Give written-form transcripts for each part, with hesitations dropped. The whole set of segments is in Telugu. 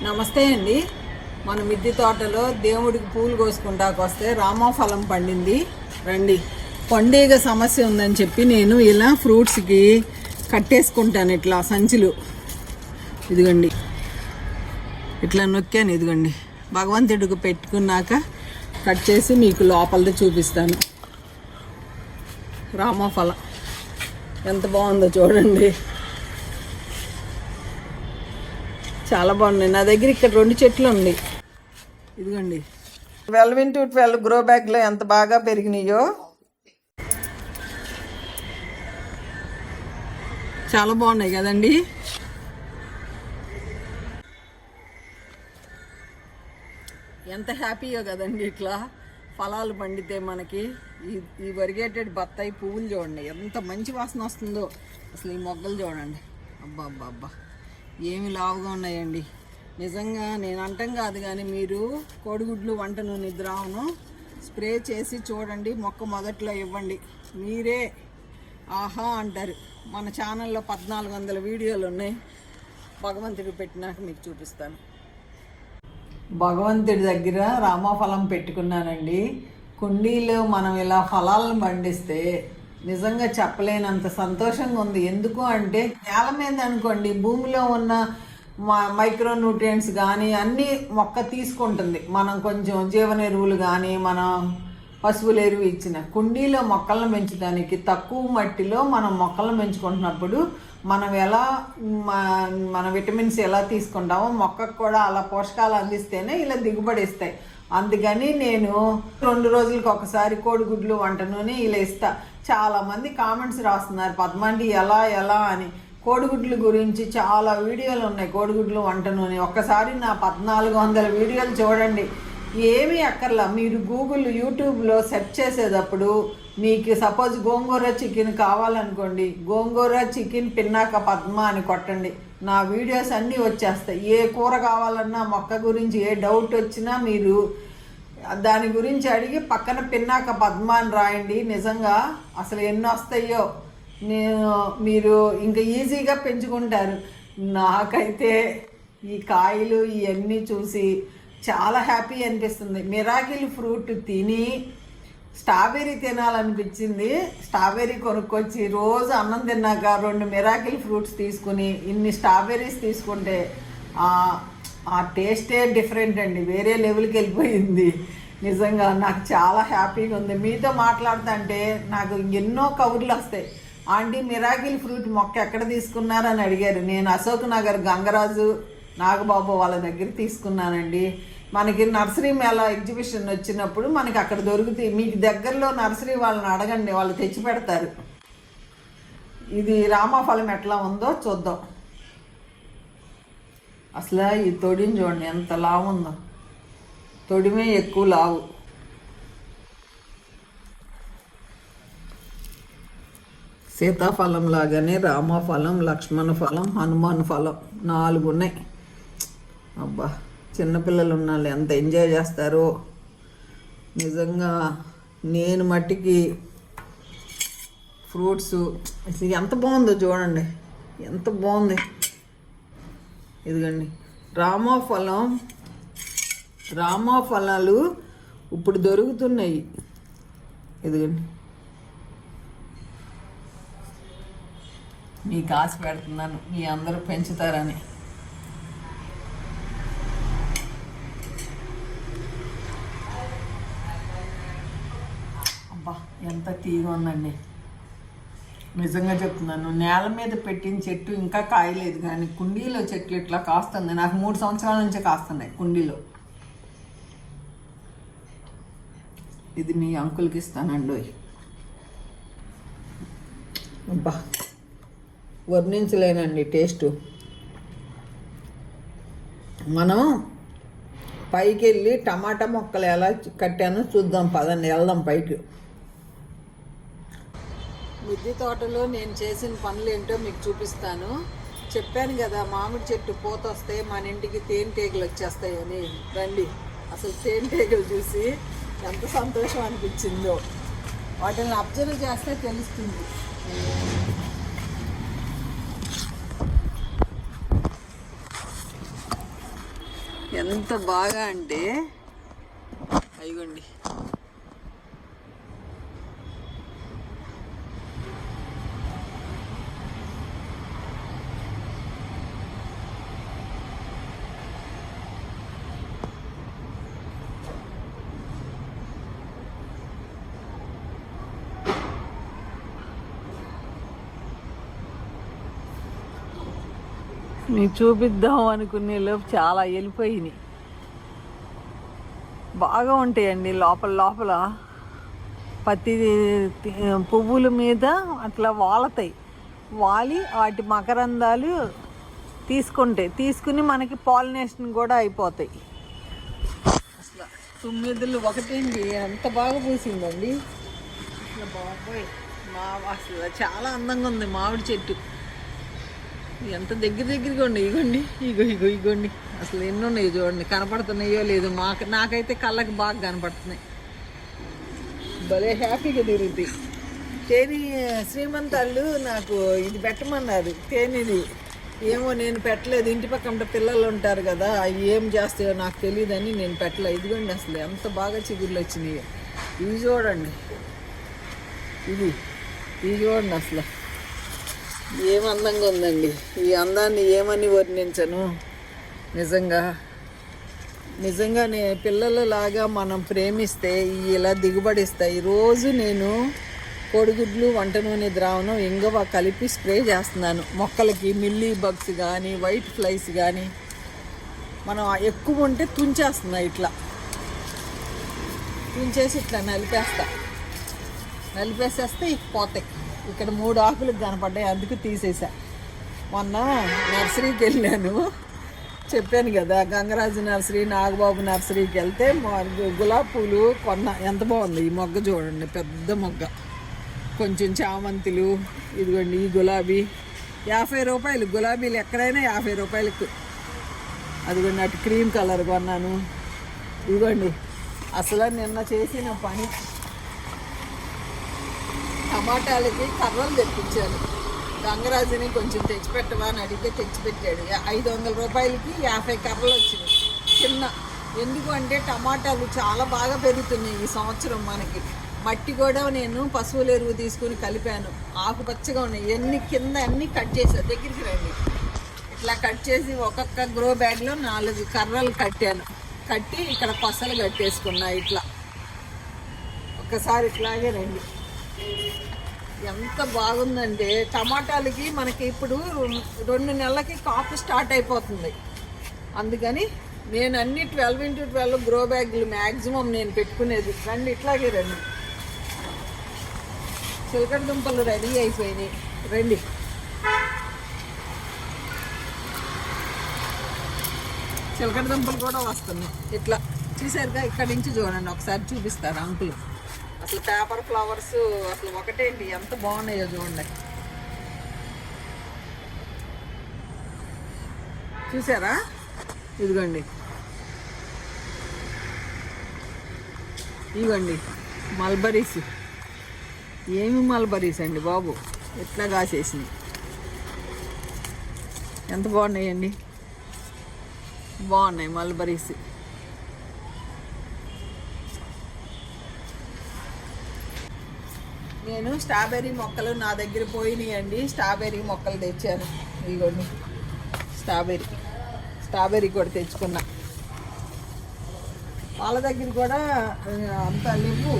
నమస్తే అండి. మన మిద్దె తోటలో దేవుడికి పూలు కోసుకుంటాకు వస్తే రామఫలం పండింది. రండి. పండుగ సమస్య ఉందని చెప్పి నేను ఇలా ఫ్రూట్స్కి కట్టేసుకుంటాను ఇట్లా సంచులు. ఇదిగండి ఇట్లా నొక్కాను. ఇదిగండి భగవంతుడికి పెట్టుకున్నాక కట్ చేసి మీకు లోపలది చూపిస్తాను. రామఫలం ఎంత బాగుందో చూడండి, చాలా బాగున్నాయి. నా దగ్గర ఇక్కడ 2 చెట్లు ఉన్నాయి. ఇదిగోండి 12x12 గ్రో బ్యాగ్లో ఎంత బాగా పెరిగినాయో. చాలా బాగున్నాయి కదండి. ఎంత హ్యాపీయో కదండి ఇట్లా ఫలాలు పండితే మనకి. ఈ వరిగేటెడ్ బత్తాయి పువ్వులు చూడండి ఎంత మంచి వాసన వస్తుందో. అసలు ఈ మొగ్గలు చూడండి, అబ్బా అబ్బా అబ్బా ఏమి లావుగా ఉన్నాయండి. నిజంగా నేను అంటాం కాదు కానీ మీరు కోడిగుడ్లు వంట నూనె ద్రావణం స్ప్రే చేసి చూడండి, మొక్క మొదట్లో ఇవ్వండి, మీరే ఆహా అంటారు. మన ఛానల్లో 1400 వీడియోలు ఉన్నాయి. భగవంతుడికి పెట్టినాక మీకు చూపిస్తాను. భగవంతుడి దగ్గర రామఫలం పెట్టుకున్నానండి. కుండీలో మనం ఇలా ఫలాలను పండిస్తే నిజంగా చెప్పలేనంత సంతోషంగా ఉంది. ఎందుకు అంటే నేల మీద అనుకోండి భూమిలో ఉన్న మైక్రో న్యూట్రియంట్స్ కానీ అన్నీ మొక్క తీసుకుంటుంది. మనం కొంచెం జీవన ఎరువులు కానీ మనం పశువుల ఎరువు ఇచ్చిన కుండీలో మొక్కలను పెంచడానికి తక్కువ మట్టిలో మనం మొక్కలను పెంచుకుంటున్నప్పుడు మనం ఎలా మన విటమిన్స్ ఎలా తీసుకుంటామో మొక్కకు కూడా అలా పోషకాలు అందిస్తేనే ఇలా దిగుబడి ఇస్తాయి. అందుకని నేను 2 రోజులకు ఒకసారి కోడిగుడ్లు వంట నూనె ఇలా ఇస్తా. చాలామంది కామెంట్స్ రాస్తున్నారు పద్మాంటి ఎలా అని. కోడిగుడ్ల గురించి చాలా వీడియోలు ఉన్నాయి. కోడిగుడ్లు వంట నూనె ఒక్కసారి నా 1400 వీడియోలు చూడండి. ఏమీ అక్కర్లా. మీరు గూగుల్ యూట్యూబ్లో సెర్చ్ చేసేటప్పుడు మీకు సపోజ్ గోంగూర చికెన్ కావాలనుకోండి, గోంగూర చికెన్ పిన్నాక పద్మ అని కొట్టండి, నా వీడియోస్ అన్నీ వచ్చేస్తాయి. ఏ కూర కావాలన్నా మొక్క గురించి ఏ డౌట్ వచ్చినా మీరు దాని గురించి అడిగి పక్కన పిన్నాక పద్మ అని రాయండి. నిజంగా అసలు ఎన్ని వస్తాయో మీరు ఇంకా ఈజీగా పెంచుకుంటారు. నాకైతే ఈ కాయలు ఇవన్నీ చూసి చాలా హ్యాపీ అనిపిస్తుంది. మిరాకిల్ ఫ్రూట్ తిని స్ట్రాబెర్రీ తినాలనిపించింది. స్ట్రాబెర్రీ కొనుక్కొచ్చి రోజు అన్నం తిన్నాక 2 మిరాకిల్ ఫ్రూట్స్ తీసుకుని ఇన్ని స్ట్రాబెర్రీస్ తీసుకుంటే ఆ టేస్టే డిఫరెంట్ అండి, వేరే లెవెల్కి వెళ్ళిపోయింది. నిజంగా నాకు చాలా హ్యాపీగా ఉంది. మీతో మాట్లాడుతుంటే నాకు ఎన్నో కబుర్లు వస్తాయి. ఆంటీ మిరాకిల్ ఫ్రూట్ మొక్క ఎక్కడ తీసుకున్నారని అడిగారు. నేను అశోక్ నగర్ గంగరాజు నాగబాబు వాళ్ళ దగ్గర తీసుకున్నానండి. మనకి నర్సరీ మేళా ఎగ్జిబిషన్ వచ్చినప్పుడు మనకి అక్కడ దొరుకుతాయి. మీకు దగ్గరలో నర్సరీ వాళ్ళని అడగండి, వాళ్ళు తెచ్చి పెడతారు. ఇది రామఫలం ఎట్లా ఉందో చూద్దాం. అసలు ఈ తొడిని చూడండి ఎంత లావు ఉందో, తొడిమే ఎక్కువ లావు. సీతాఫలం లాగానే రామఫలం, లక్ష్మణ ఫలం, హనుమాన్ ఫలం 4 ఉన్నాయి. అబ్బా చిన్నపిల్లలు ఉన్నాళ్ళు ఎంత ఎంజాయ్ చేస్తారో. నిజంగా నేను మట్టికి ఫ్రూట్స్ ఎంత బాగుందో చూడండి, ఎంత బాగుంది. ఇదిగండి రామఫలాలు ఇప్పుడు దొరుకుతున్నాయి. ఇదిగండి మీకు ఆశ పెడుతున్నాను, మీ అందరూ పెంచుతారని. అబ్బా ఎంత తీగ ఉందండి. నిజంగా చెప్తున్నాను, నేల మీద పెట్టిన చెట్టు ఇంకా కాయలేదు కానీ కుండీలో చెట్లు ఇట్లా కాస్తుంది. నాకు 3 సంవత్సరాల నుంచే కాస్తున్నాయి కుండీలో. ఇది మీ అంకుల్కి ఇస్తానండి. అబ్బా వర్ణించలేనండి టేస్టు. మనం పైకి వెళ్ళి టమాటా మొక్కలు ఎలా కట్టానో చూద్దాం, పదండి వెళ్దాం పైకి. మిద్దె తోటలో నేను చేసిన పనులు ఏంటో మీకు చూపిస్తాను. చెప్పాను కదా మామిడి చెట్టు పూత వస్తే మన ఇంటికి తేనెటీగలు వచ్చేస్తాయని. రండి అసలు తేనెటీగలు చూసి ఎంత సంతోషం అనిపించిందో. వాటిని అబ్జర్వ్ చేస్తే తెలుస్తుంది. ఎంత బాగా అంటే అయ్యండి. మీకు చూపిద్దాం అనుకునే లోపు చాలా వెళ్ళిపోయినాయి. బాగా ఉంటాయండి లోపల లోపల పత్తి పువ్వుల మీద అట్లా వాలతాయి. వాలి వాటి మకరందాలు తీసుకుని మనకి పాలినేషన్ కూడా అయిపోతాయి. అసలు తుమ్మిదులు ఒకటేంటి ఎంత బాగా పూసిందండి. అసలు బాబాయ్ అసలు చాలా అందంగా ఉంది మామిడి చెట్టు. ఎంత దగ్గరగా ఉండి ఇగోండి అసలు ఎన్ని ఉన్నాయి చూడండి. కనపడుతున్నాయో లేదో నాకైతే కళ్ళకి బాగా కనపడుతున్నాయి. భలే హ్యాపీగా తిరుగుతాయి. తేనె శ్రీమంతాళ్ళు నాకు ఇది పెట్టమన్నారు తేనెది. ఏమో నేను పెట్టలేదు. ఇంటి పక్కన పిల్లలు ఉంటారు కదా, అవి ఏం చేస్తాయో నాకు తెలియదని నేను పెట్టలేదు. ఇదిగోండి అసలు ఎంత బాగా చిగుర్లు వచ్చినాయి. ఇవి చూడండి, ఇది చూడండి అసలు ఏం అందంగా ఉందండి. ఈ అందాన్ని ఏమని వర్ణించను. నిజంగా పిల్లలలాగా మనం ప్రేమిస్తే ఇలా దిగుబడిస్తాయి. రోజు నేను కోడిగుడ్లు, వంట నూనె ద్రావణం, ఇంగువ కలిపి స్ప్రే చేస్తున్నాను మొక్కలకి. మిల్లీ బగ్స్ కానీ వైట్ ఫ్లైస్ కానీ మనం ఎక్కువ ఉంటే తుంచేస్తున్నాయి. ఇట్లా తుంచేసి ఇట్లా నలిపేసేస్తే పోతాయి. ఇక్కడ 3 ఆకులకు కనపడ్డాయి, అందుకు తీసేసా. మొన్న నర్సరీకి వెళ్ళాను, చెప్పాను కదా, గంగరాజు నర్సరీ, నాగబాబు నర్సరీకి వెళ్తే గులాబీ పూలు కొన్న. ఎంత బాగుంది ఈ మొగ్గ చూడండి, పెద్ద మొగ్గ. కొంచెం చామంతులు, ఇదిగోండి ఈ గులాబీ 50 రూపాయలు. గులాబీలు ఎక్కడైనా 50 రూపాయలకు. అదిగోండి అటు క్రీమ్ కలర్ కొన్నాను. ఇదిగోండి అసలు నిన్న చేసిన పని, టమాటాలకి కర్రలు తెప్పించాను. గంగరాజుని కొంచెం తెచ్చిపెట్టవా అని అడిగితే తెచ్చిపెట్టాడు. 500 రూపాయలకి 50 కర్రలు వచ్చినాయి చిన్న. ఎందుకు అంటే టమాటాలు చాలా బాగా పెరుగుతున్నాయి ఈ సంవత్సరం మనకి. మట్టి కూడా నేను పశువుల ఎరువు తీసుకుని కలిపాను. ఆకుపచ్చగా ఉన్నాయి. కింద అన్నీ కట్ చేశాను. దగ్గరికి రండి. ఇట్లా కట్ చేసి ఒక్కొక్క గ్రో బ్యాగ్లో 4 కర్రలు కట్టి ఇక్కడ పసలు కట్టేసుకున్నా. ఇట్లా ఒక్కసారి ఇట్లాగే రండి. ఎంత బాగుందంటే టమాటాలకి మనకి ఇప్పుడు 2 నెలలకి కాపు స్టార్ట్ అయిపోతుంది. అందుకని నేను అన్ని 12x12 గ్రో బ్యాగులు మ్యాక్సిమం నేను పెట్టుకునేది. రండి ఇట్లాగే రండి. చిలకడ దుంపలు రెడీ అయిపోయినాయి. రండి. చిలకడ దుంపలు కూడా వస్తున్నాయి. ఇట్లా చూసారుగా, ఇక్కడి నుంచి చూడండి, ఒకసారి చూపిస్తారు అంకులు. అసలు పేపర్ ఫ్లవర్స్ అసలు ఒకటేంటి ఎంత బాగున్నాయో చూడండి. చూసారా? ఇదిగోండి మల్బరీస్. ఏమి మల్బరీస్ అండి బాబు, ఎట్లా కాసేసింది. ఎంత బాగున్నాయండి, బాగున్నాయి మల్బరీస్. నేను స్ట్రాబెర్రీ మొక్కలు నా దగ్గర పోయినాయండి. స్ట్రాబెర్రీ మొక్కలు తెచ్చాను. ఇదిగోండి స్ట్రాబెర్రీ కూడా తెచ్చుకున్నా. వాళ్ళ దగ్గర కూడా అంత లేవు.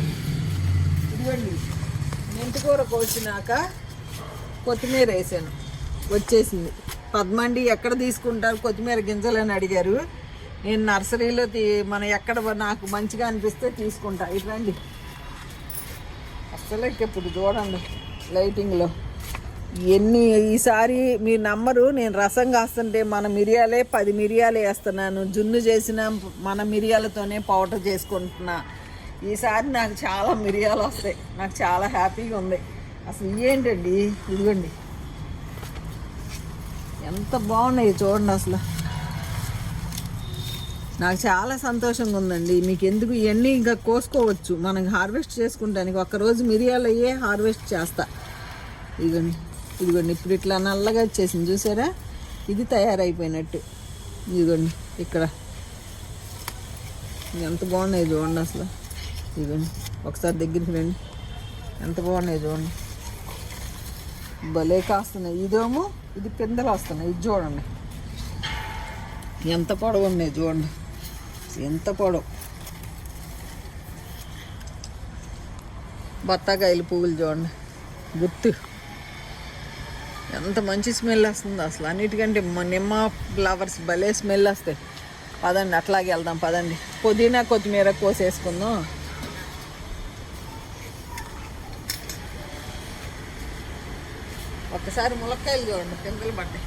ఇదిగోండి మెంతికూర కోసినాక కొత్తిమీర వేసాను, వచ్చేసింది. పద్మండి ఎక్కడ తీసుకుంటారు కొత్తిమీర గింజలు అని అడిగారు. నేను నర్సరీలో మన ఎక్కడ నాకు మంచిగా అనిపిస్తే తీసుకుంటా. ఇట్లండి అసలు ఇప్పుడు చూడండి లైటింగ్లో ఈసారి మీరు నమ్మరు, నేను రసం కాస్తుంటే మన మిరియాలే 10 మిరియాలు వేస్తున్నాను. జున్ను చేసిన మన మిరియాలతోనే పౌడర్ చేసుకుంటున్నా. ఈసారి నాకు చాలా మిరియాలు వస్తాయి. నాకు చాలా హ్యాపీగా ఉంది. అసలు ఏంటండి, ఇదిగోండి ఎంత బాగున్నాయి చూడండి. అసలు నాకు చాలా సంతోషంగా ఉందండి. మీకు ఎందుకు ఇవన్నీ ఇంకా కోసుకోవచ్చు మనం హార్వెస్ట్ చేసుకుంటానికి. ఒక్కరోజు మిరియాలు అయ్యే హార్వెస్ట్ చేస్తా. ఇదిగోండి ఇప్పుడు ఇట్లా నల్లగా వచ్చేసింది చూసారా, ఇది తయారైపోయినట్టు. ఇదిగోండి ఇక్కడ ఎంత బాగున్నాయి చూడండి అసలు. ఇదిగోండి ఒకసారి దగ్గరికి రండి, ఎంత బాగున్నాయి చూడండి. భలే కాస్తున్నాయి. ఇదేమో ఇది పిందెలు వస్తున్నాయి. ఇది చూడండి ఎంత పొడవు ఉన్నాయి చూడండి, ఎంత పొడవు. బత్తాకాయలు పువ్వులు చూడండి, గుత్తు ఎంత మంచి స్మెల్ వస్తుంది అసలు. అన్నిటికంటే నిమ్మ ఫ్లవర్స్ భలే స్మెల్ వస్తాయి. పదండి అట్లాగే వెళ్దాం, పదండి. పుదీనా కొత్తిమీర కోసేసుకుందాం. ఒక్కసారి ములక్కాయలు చూడండి, పిందెలు పడ్డాయి.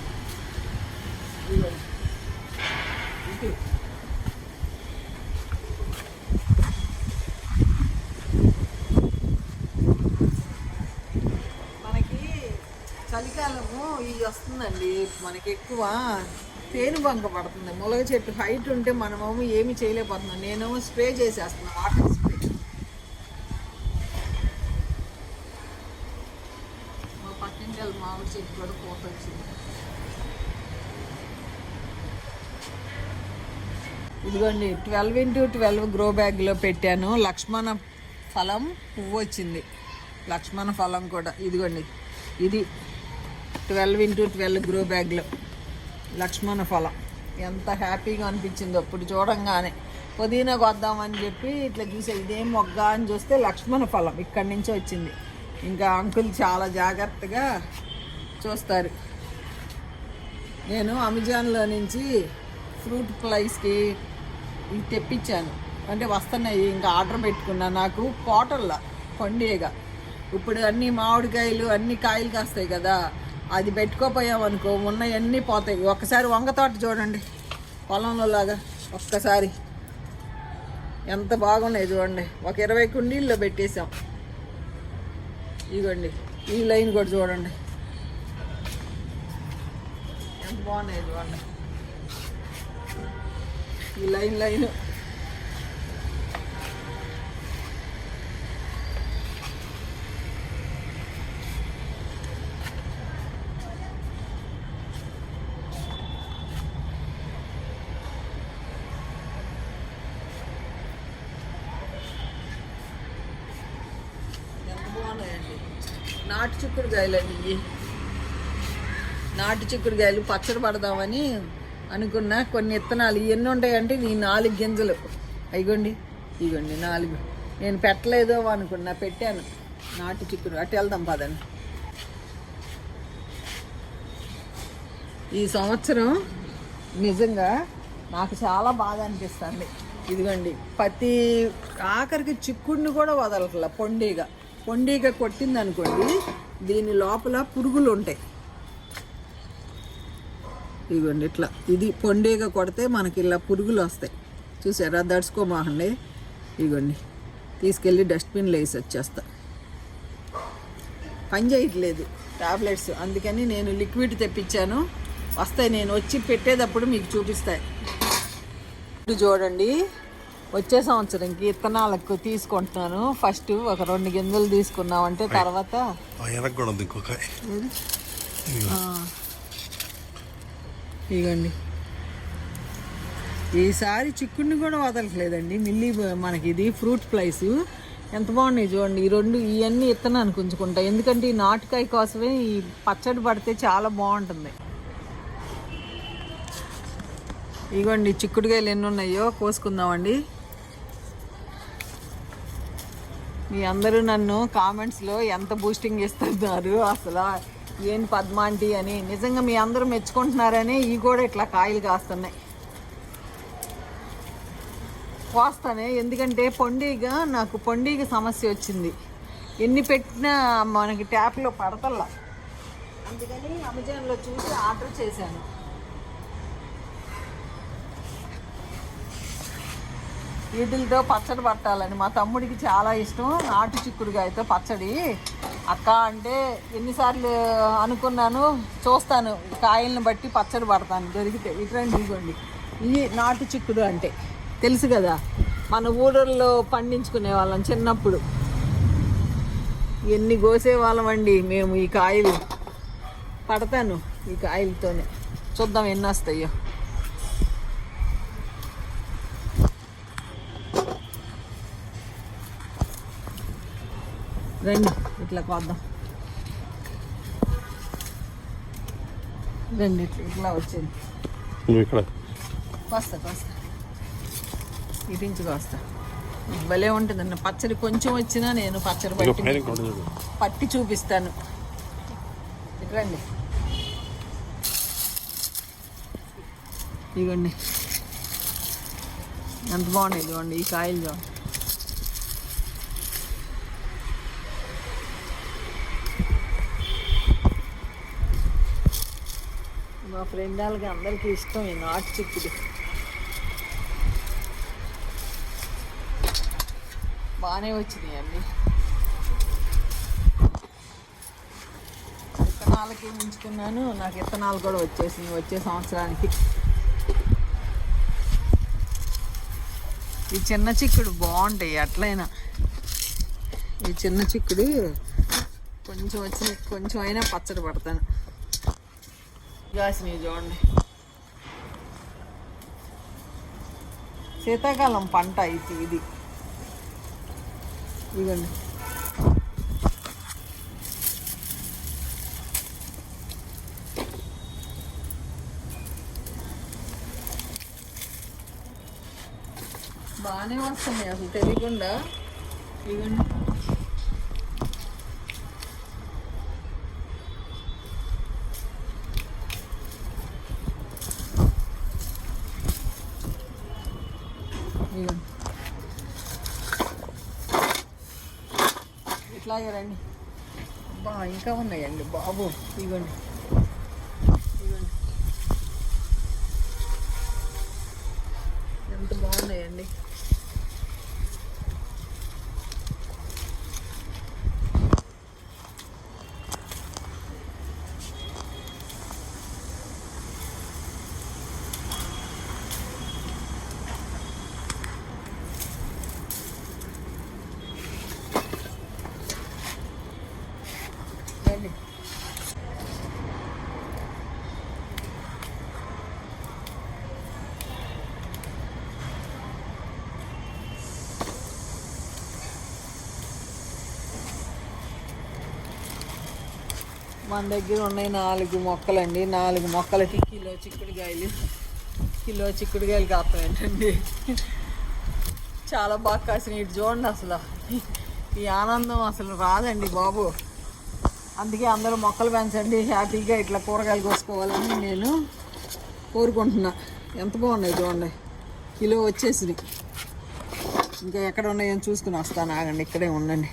మనకి చలికాలము ఇది వస్తుందండి, మనకి ఎక్కువ తేనెబంక పడుతుంది. ములగ చెట్టు హైట్ ఉంటే మనమేమో ఏమి చేయలేకపోతున్నాం. నేనేమో స్ప్రే చేసేస్తున్నాను, వాటర్ స్ప్రే. మా పక్కింటి మామిడి చెట్టు కూడా పూత వచ్చింది. ఇదిగోండి 12x12 గ్రో బ్యాగ్లో పెట్టాను. లక్ష్మణ ఫలం పువ్వు వచ్చింది. లక్ష్మణ ఫలం కూడా ఇదిగోండి, ఇది 12x12 గ్రో బ్యాగ్లో లక్ష్మణ ఫలం. ఎంత హ్యాపీగా అనిపించిందో అప్పుడు చూడంగానే. పుదీనా కొద్దామని చెప్పి ఇట్లా చూసే, ఇదేం మొగ్గ అని చూస్తే లక్ష్మణ ఫలం ఇక్కడి నుంచి వచ్చింది. ఇంకా అంకుల్ చాలా జాగ్రత్తగా చూస్తారు. నేను అమెజాన్లో నుంచి ఫ్రూట్ ఫ్లైస్కి ఇవి తెప్పించాను, అంటే వస్తున్నాయి. ఇంకా ఆర్డర్ పెట్టుకున్నాను. నాకు కోటల్లో పండుగ ఇప్పుడు అన్ని మామిడికాయలు అన్ని కాయలు కాస్తాయి కదా, అది పెట్టుకోపోయామనుకో ఉన్నవన్నీ పోతాయి. ఒక్కసారి వంగ తోట చూడండి పొలంలో లాగా, ఒక్కసారి ఎంత బాగున్నాయి చూడండి. ఒక 20 కుండీల్లో పెట్టేసాం. ఇదిగోండి ఈ లైన్ కూడా చూడండి ఎంత బాగున్నాయి చూడండి. ఈ లైన్ ఎంత బాగున్నాయండి. నాటు చిక్కుడుకాయలు అండి ఇవి. నాటు చిక్కుడుకాయలు పచ్చడి పడదామని అనుకున్నా. కొన్ని విత్తనాలు ఎన్ని ఉంటాయంటే ఈ 4 గింజలు. ఇగోండి 4. నేను పెట్టలేదో అనుకున్నా, పెట్టాను. నాటు చిక్కుడు. అటు వెళ్దాం పదండి. ఈ సంవత్సరం నిజంగా నాకు చాలా బాధ అనిపిస్తుంది. ఇదిగోండి ప్రతి ఆఖరికి చిక్కుడిని కూడా వదలట్ల. పొండిగా కొట్టింది అనుకోండి, దీని లోపల పురుగులు ఉంటాయి. ఇదిగోండి ఇట్లా, ఇది పొండిగా కొడితే మనకి ఇలా పురుగులు వస్తాయి. చూసారా, దడుచుకోమాకండి. ఇదిగోండి తీసుకెళ్ళి డస్ట్బిన్లో వేసి వచ్చేస్తా. పని చేయట్లేదు టాబ్లెట్స్, అందుకని నేను లిక్విడ్ తెప్పించాను. వస్తాయి, నేను వచ్చి పెట్టేటప్పుడు మీకు చూపిస్తాయి. చూడండి, వచ్చే సంవత్సరంకి విత్తనాలకు తీసుకుంటున్నాను. ఫస్ట్ ఒక 2 గింజలు తీసుకున్నామంటే తర్వాత ఇగండి ఈసారి చిక్కుడిని కూడా వదలట్లేదండి. మనకి ఇది ఫ్రూట్ ఫ్లైస్ ఎంత బాగున్నాయి చూడండి. ఇవన్నీ విత్తనానికి ఉంచుకుంటాయి, ఎందుకంటే ఈ నాటుకాయ కోసమే ఈ పచ్చడి పడితే చాలా బాగుంటుంది. ఇగోండి చిక్కుడుకాయలు ఎన్ని ఉన్నాయో కోసుకుందామండి. మీ అందరూ నన్ను కామెంట్స్లో ఎంత బూస్టింగ్ ఇస్తున్నారు అసలు, ఏం పద్మాంటి అని. నిజంగా మీ అందరూ మెచ్చుకుంటున్నారని ఇవి కూడా ఇట్లా కాయలు కాస్తున్నాయి. కోస్తానే, ఎందుకంటే నాకు పొండిగ సమస్య వచ్చింది. ఎన్ని పెట్టినా మనకి ట్యాప్లో పడతల్లా, అందుకని అమెజాన్లో చూసి ఆర్డర్ చేశాను. వీటితో పచ్చడి పట్టాలని మా తమ్ముడికి చాలా ఇష్టం. నాటు చిక్కుడుకాయతో పచ్చడి అక్క అంటే ఎన్నిసార్లు అనుకున్నాను. చూస్తాను, కాయలను బట్టి పచ్చడి పడతాను దొరికితే. ఇటువంటి ఇదిగోండి, ఇవి నాటు చిక్కుడు అంటే తెలుసు కదా, మన ఊళ్ళల్లో పండించుకునే వాళ్ళం చిన్నప్పుడు. ఎన్ని కోసేవాళ్ళం అండి మేము. ఈ కాయలు పడతాను, ఈ కాయలతోనే. చూద్దాం ఎన్ని వస్తాయో. రండి ఇట్లా కోద్దాం. రండి ఇట్లా వచ్చేది. వస్తా ఇటించుకు వస్తా. భలే ఉంటుందండి పచ్చడి. కొంచెం వచ్చినా నేను పచ్చడి పట్టి చూపిస్తాను. రండి ఇదిగోండి ఎంత బాగున్నాయి. ఇదిగోండి ఈ కాయలు చూడండి. మా ఫ్రెండ్ వాళ్ళకి అందరికీ ఇష్టం ఈ నాటు చిక్కుడు. బాగానే వచ్చినాయి అండి. విత్తనాలకి ఉంచుకున్నాను. నాకు విత్తనాలు కూడా వచ్చేసింది వచ్చే సంవత్సరానికి. ఈ చిన్న చిక్కుడు బాగుంటాయి ఎట్లయినా. ఈ చిన్న చిక్కుడు కొంచెం వచ్చిన కొంచెం అయినా పచ్చడి పడతాను. కాసినవి చూడండి. శీతాకాలం పంట ఇది. ఇదిగోండి బాగానే వస్తున్నాయి అసలు తెలియకుండా. ఇదిగోండి ఇట్లాగే రండి. ఇంకా ఉన్నాయండి బాబు. ఇదిగోండి ఎంత బాగున్నాయండి. మన దగ్గర ఉన్నాయి 4 మొక్కలండి. 4 మొక్కలకి కిలో చిక్కుడుకాయలు కాస్తాయంటండి. చాలా బాగా కాసినాయి. ఇటు చూడండి అసలు ఈ ఆనందం అసలు రాదండి బాబు. అందుకే అందరూ మొక్కలు పెంచండి, హ్యాపీగా ఇట్లా కూరగాయలు కోసుకోవాలని నేను కోరుకుంటున్నా. ఎంత బాగున్నాయి చూడండి. కిలో వచ్చేసింది. ఇంకా ఎక్కడ ఉన్నాయో చూసుకుని వస్తాను. ఆగండి ఇక్కడే ఉండండి.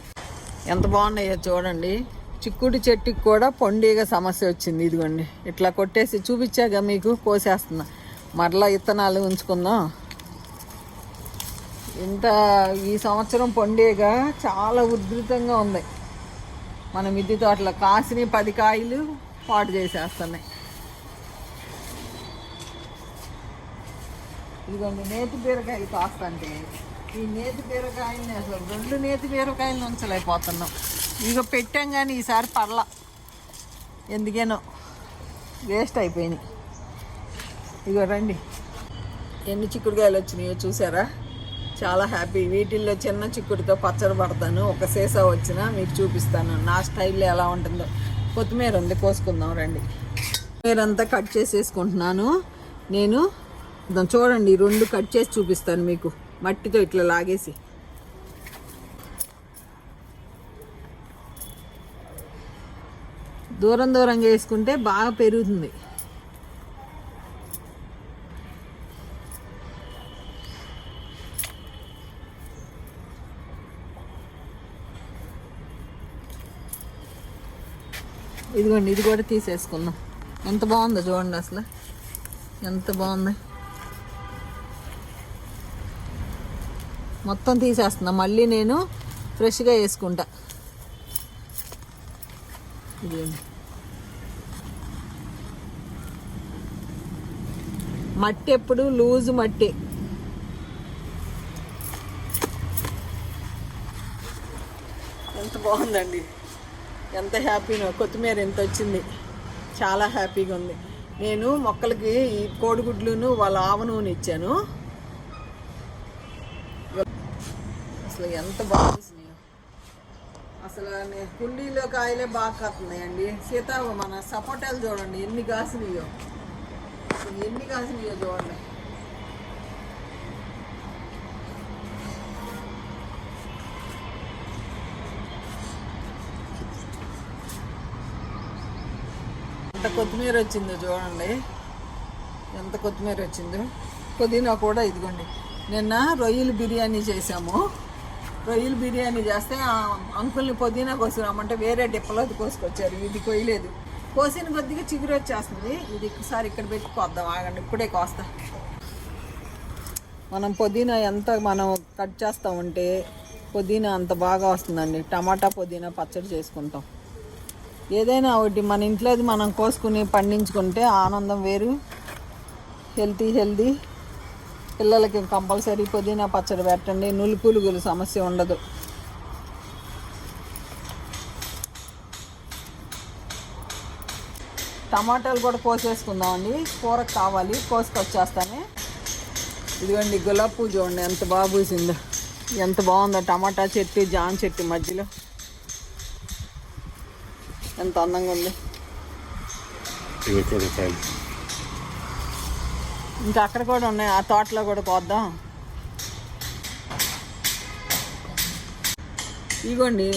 ఎంత బాగున్నాయో చూడండి. చిక్కుడు చెట్టుకి కూడా పొండిగా సమస్య వచ్చింది. ఇదిగోండి ఇట్లా కొట్టేసి చూపించాక మీకు కోసేస్తున్నా. మరలా విత్తనాలు ఉంచుకుందాం. ఈ సంవత్సరం పొండిగా చాలా ఉధృతంగా ఉంది. మన మిద్దె తోటలో కాసిని 10 కాయలు పాటు చేసేస్తున్నాయి. ఇదిగోండి నేతి బీరకాయలు కాస్తంటే ఈ నేతి బీరకాయలని అసలు 2 నేతి బీరకాయలు ఉంచలేకపోతున్నాం. ఇక పెట్టాం కానీ ఈసారి పర్లా, ఎందుకేనో వేస్ట్ అయిపోయినాయి. ఇగో రండి ఎన్ని చిక్కుడుకాయలు వచ్చినాయో చూసారా. చాలా హ్యాపీ. వీటిల్లో చిన్న చిక్కుడుతో పచ్చడి పడతాను. ఒక సీసా వచ్చినా మీకు చూపిస్తాను నా స్టైల్లో ఎలా ఉంటుందో. కొత్తిమీర ఉంది, కోసుకుందాం రండి. కొత్తిమీర అంతా కట్ చేసేసుకుంటున్నాను నేను. చూడండి 2 కట్ చేసి చూపిస్తాను మీకు, మట్టితో ఇట్లా లాగేసి. దూరంగా వేసుకుంటే బాగా పెరుగుతుంది. ఇదిగోండి ఇది కూడా తీసేసుకుందాం. ఎంత బాగుందో చూడండి అసలు, ఎంత బాగుంది. మొత్తం తీసేస్తున్నా, మళ్ళీ నేను ఫ్రెష్గా వేసుకుంటా. ఇదిగోండి మట్టి ఎప్పుడు లూజు మట్టి. ఎంత బాగుందండి, ఎంత హ్యాపీనో. కొత్తిమీర ఎంత వచ్చింది, చాలా హ్యాపీగా ఉంది. నేను మొక్కలకి ఈ కోడిగుడ్లును వాళ్ళ ఆవ నూనె ఇచ్చాను. అసలు ఎంత బాగున్నాయో అసలు కుండీలో కాయలే బాగా కాస్తున్నాయండి. మన సపోటాలు చూడండి ఎన్ని కాసినాయో, అసలు ఎన్ని కాసినాయో చూడండి. ఎంత కొత్తిమీర వచ్చిందో చూడండి, ఎంత కొత్తిమీర వచ్చిందో. పుదీనా కూడా ఇదిగోండి. నిన్న రొయ్యలు బిర్యానీ చేసాము. రొయ్యలు బిర్యానీ చేస్తే అంకుల్ని పుదీనా కోసుకురామంటే వేరే డిప్పలోది కోసుకొచ్చారు. ఇది కొయ్యలేదు, కోసిన కొద్దిగా చిగురు వచ్చేస్తుంది. ఇది ఒకసారి ఇక్కడ పెట్టి కోద్దాం, ఆగండి ఇప్పుడే కోస్తా. మనం పుదీనా ఎంత మనం కట్ చేస్తూ ఉంటే పుదీనా అంత బాగా వస్తుందండి. టమాటా పుదీనా పచ్చడి చేసుకుంటాం. ఏదైనా ఒకటి మన ఇంట్లోది మనం కోసుకుని పండించుకుంటే ఆనందం వేరు. హెల్తీ పిల్లలకి కంపల్సరీ పుదీనా పచ్చడి పెట్టండి, నులుపులుగులు సమస్య ఉండదు. టమాటాలు కూడా కోసేసుకుందామండి, కూరకు కావాలి, కోసుకొచ్చేస్తానే. ఇదిగోండి గులాబీ పువ్వు చూడండి ఎంత బాగా పూసిందో, ఎంత బాగుందో. టమాటా చెట్టు జామ చెట్టు మధ్యలో ఎంత అందంగా ఉంది. ఇంకా అక్కడ కూడా ఉన్నాయి, ఆ తోటలో కూడా కోద్దాం. ఇగోండి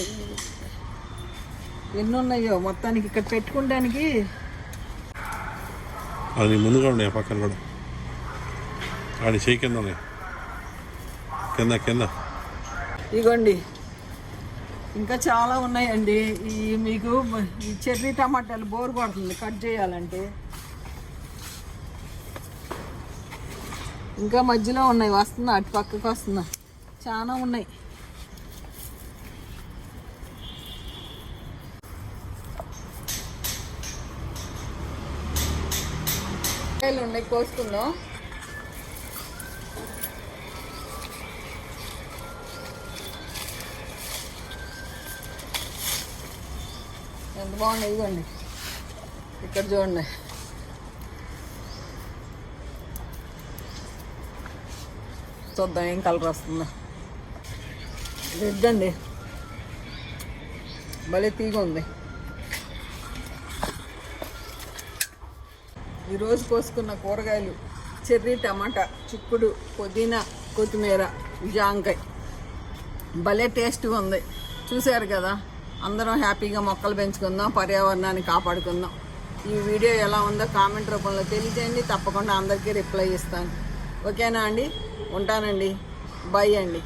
ఎన్ని ఉన్నాయో మొత్తానికి ఇక్కడ పెట్టుకోవడానికి. అది ముందుగా ఉన్నాయి, పక్కన కూడా ఆడి చేయి కింద ఉన్నాయి, కింద. ఇగోండి ఇంకా చాలా ఉన్నాయండి. మీకు ఈ చెర్రీ టమాటాలు బోర్ కొడుతుంది కట్ చేయాలంటే. ఇంకా మధ్యలో ఉన్నాయి, వస్తున్నా అటు పక్కకు వస్తున్నా, చాలా ఉన్నాయి. కాయలు ఉన్నాయి, కోసుకుందాం. ఎంత బాగున్నాయి, ఇదిగోండి ఇక్కడ చూడండి. చూద్దాం ఏం కలర్ వస్తుందో. రెడ్ అండి, భలే తీగ ఉంది. ఈరోజు కోసుకున్న కూరగాయలు చెర్రీ టమాటా, చిక్కుడు, పుదీనా, కొత్తిమీర, జాంకాయ. భలే టేస్ట్గా ఉంది. చూశారు కదా, అందరం హ్యాపీగా మొక్కలు పెంచుకుందాం, పర్యావరణాన్ని కాపాడుకుందాం. ఈ వీడియో ఎలా ఉందో కామెంట్ రూపంలో తెలియజేయండి, తప్పకుండా అందరికీ రిప్లై ఇస్తాను. ఓకేనా అండి, ఉంటానండి, బై అండి.